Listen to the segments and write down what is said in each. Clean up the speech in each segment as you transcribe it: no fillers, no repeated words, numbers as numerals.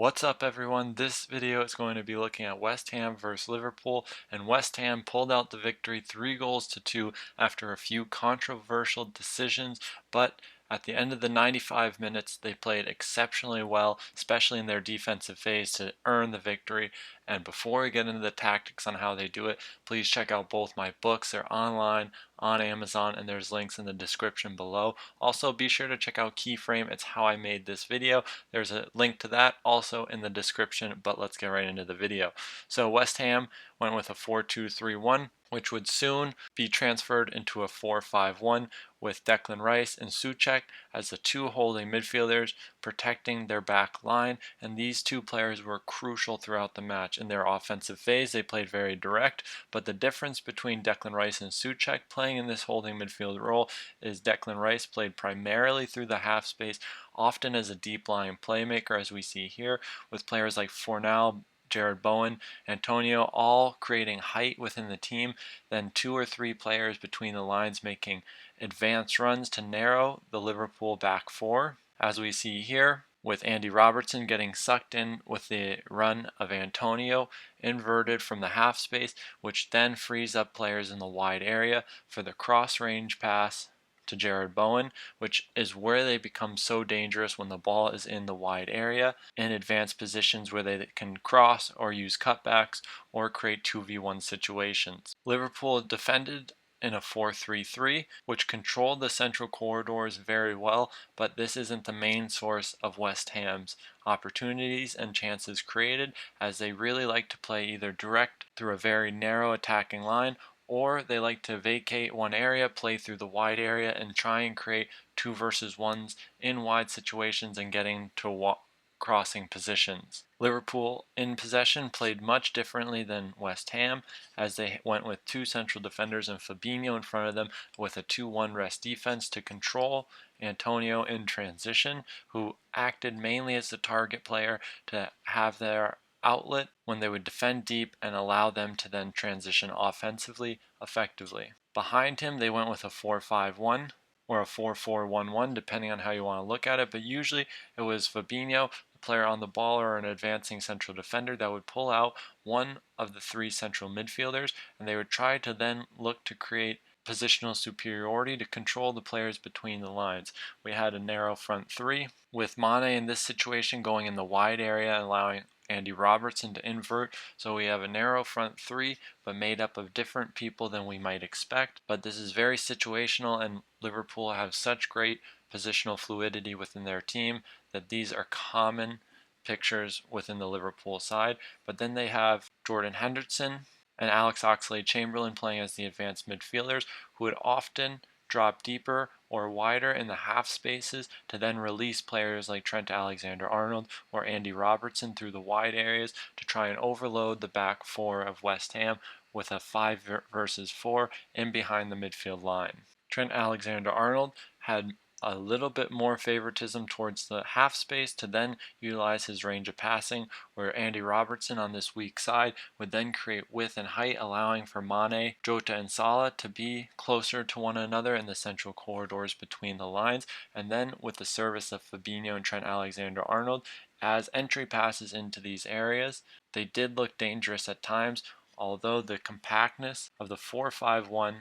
What's up everyone? This video is going to be looking at West Ham versus Liverpool, and West Ham pulled out the victory 3-2 after a few controversial decisions, but at the end of the 95 minutes they played exceptionally well, especially in their defensive phase, to earn the victory. And before we get into the tactics on how they do it, please check out both my books. They're online on Amazon and there's links in the description below. Also be sure to check out Keyframe. It's how I made this video. There's a link to that also in the description, but let's get right into the video. So West Ham went with a 4-2-3-1, which would soon be transferred into a 4-5-1 with Declan Rice and Souček as the two holding midfielders protecting their back line, and these two players were crucial throughout the match. In their offensive phase they played very direct, but the difference between Declan Rice and Souček playing in this holding midfield role is Declan Rice played primarily through the half space, often as a deep lying playmaker, as we see here with players like Fornal, Jared Bowen, Antonio, all creating height within the team, then two or three players between the lines making advanced runs to narrow the Liverpool back four, as we see here with Andy Robertson getting sucked in with the run of Antonio inverted from the half space, which then frees up players in the wide area for the cross range pass to Jared Bowen, which is where they become so dangerous when the ball is in the wide area in advanced positions where they can cross or use cutbacks or create 2v1 situations. Liverpool defended in a 4-3-3, which controlled the central corridors very well, but this isn't the main source of West Ham's opportunities and chances created, as they really like to play either direct through a very narrow attacking line, or they like to vacate one area, play through the wide area, and try and create 2 versus 1s in wide situations and getting to crossing positions. Liverpool in possession played much differently than West Ham, as they went with two central defenders and Fabinho in front of them with a 2-1 rest defense to control Antonio in transition, who acted mainly as the target player to have their outlet when they would defend deep and allow them to then transition offensively effectively. Behind him they went with a 4-5-1 or a 4-4-1-1 depending on how you want to look at it, but usually it was Fabinho, the player on the ball, or an advancing central defender that would pull out one of the three central midfielders, and they would try to then look to create positional superiority to control the players between the lines. We had a narrow front three with Mane in this situation going in the wide area and allowing Andy Robertson to invert, so we have a narrow front three but made up of different people than we might expect. But this is very situational, and Liverpool have such great positional fluidity within their team that these are common pictures within the Liverpool side. But then they have Jordan Henderson and Alex Oxlade-Chamberlain playing as the advanced midfielders, who would often drop deeper or wider in the half spaces to then release players like Trent Alexander-Arnold or Andy Robertson through the wide areas to try and overload the back four of West Ham with a 5 versus 4 in behind the midfield line. Trent Alexander-Arnold had a little bit more favoritism towards the half space to then utilize his range of passing, where Andy Robertson on this weak side would then create width and height, allowing for Mane, Jota and Salah to be closer to one another in the central corridors between the lines, and then with the service of Fabinho and Trent Alexander-Arnold as entry passes into these areas. They did look dangerous at times, although the compactness of the 4-5-1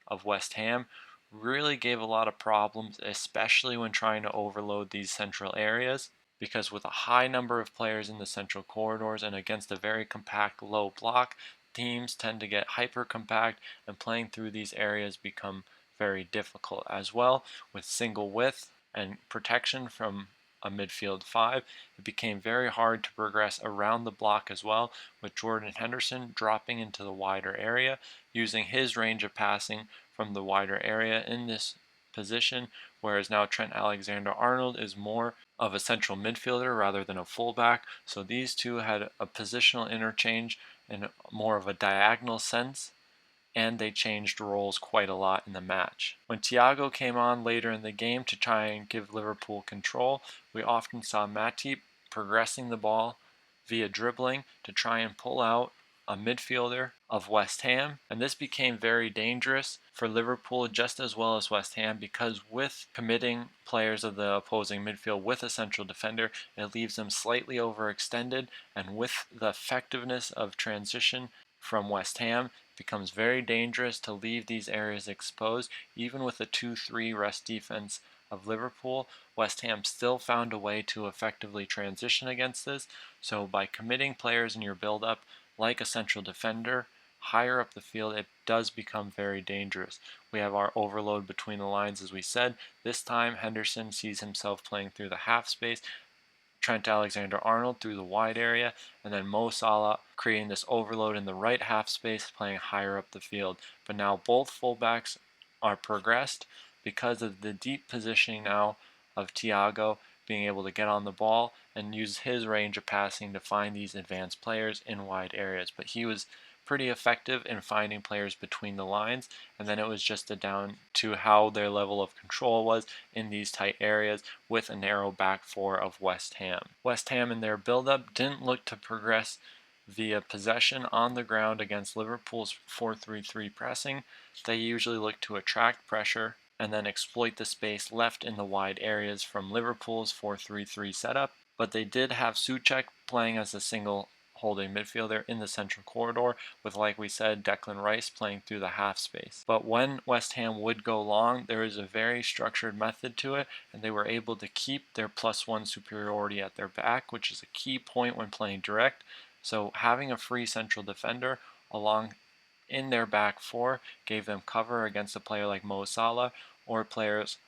of West Ham really gave a lot of problems, especially when trying to overload these central areas, because with a high number of players in the central corridors and against a very compact low block, teams tend to get hyper compact, and playing through these areas become very difficult. As well, with single width and protection from a midfield 5, it became very hard to progress around the block as well, with Jordan Henderson dropping into the wider area, using his range of passing from the wider area in this position, whereas now Trent Alexander-Arnold is more of a central midfielder rather than a fullback. So these two had a positional interchange in more of a diagonal sense, and they changed roles quite a lot in the match. When Thiago came on later in the game to try and give Liverpool control, we often saw Matip progressing the ball via dribbling to try and pull out a midfielder of West Ham, and this became very dangerous for Liverpool just as well as West Ham, because with committing players of the opposing midfield with a central defender, it leaves them slightly overextended, and with the effectiveness of transition from West Ham, it becomes very dangerous to leave these areas exposed. Even with a 2-3 rest defense of Liverpool, West Ham still found a way to effectively transition against this. So by committing players in your build-up like a central defender higher up the field, it does become very dangerous. We have our overload between the lines, as we said. This time Henderson sees himself playing through the half space, Trent Alexander-Arnold through the wide area, and then Mo Salah creating this overload in the right half space, playing higher up the field. But now both fullbacks are progressed because of the deep positioning now of Thiago being able to get on the ball and use his range of passing to find these advanced players in wide areas. But he was pretty effective in finding players between the lines, and then it was just down to how their level of control was in these tight areas with a narrow back four of West Ham. West Ham in their build-up didn't look to progress via possession on the ground against Liverpool's 4-3-3 pressing. They usually look to attract pressure and then exploit the space left in the wide areas from Liverpool's 4-3-3 setup. But they did have Souček playing as a single holding midfielder in the central corridor with, like we said, Declan Rice playing through the half space. But when West Ham would go long, there was a very structured method to it, and they were able to keep their +1 superiority at their back, which is a key point when playing direct. So having a free central defender along in their back four gave them cover against a player like Mo Salah or players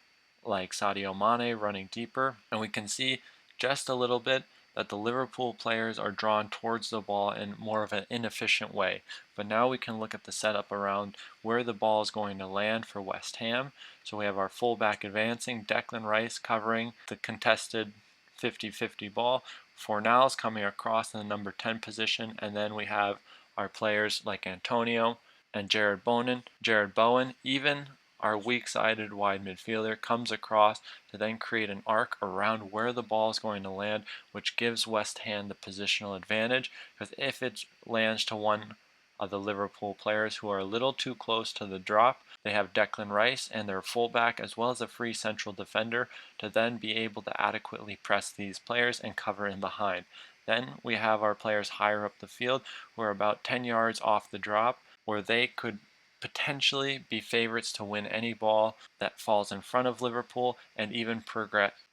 like Sadio Mane running deeper. And we can see just a little bit that the Liverpool players are drawn towards the ball in more of an inefficient way. But now we can look at the setup around where the ball is going to land for West Ham. So we have our fullback advancing, Declan Rice covering the contested 50-50 ball. Fornals coming across in the number 10 position, and then we have our players like Antonio and Jared Bowen, even our weak-sided wide midfielder comes across to then create an arc around where the ball is going to land, which gives West Ham the positional advantage, because if it lands to one of the Liverpool players who are a little too close to the drop, they have Declan Rice and their fullback as well as a free central defender to then be able to adequately press these players and cover in behind. Then we have our players higher up the field who are about 10 yards off the drop, where they could potentially be favorites to win any ball that falls in front of Liverpool and even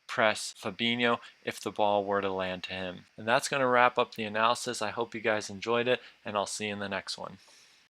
press Fabinho if the ball were to land to him. And that's going to wrap up the analysis. I hope you guys enjoyed it, and I'll see you in the next one.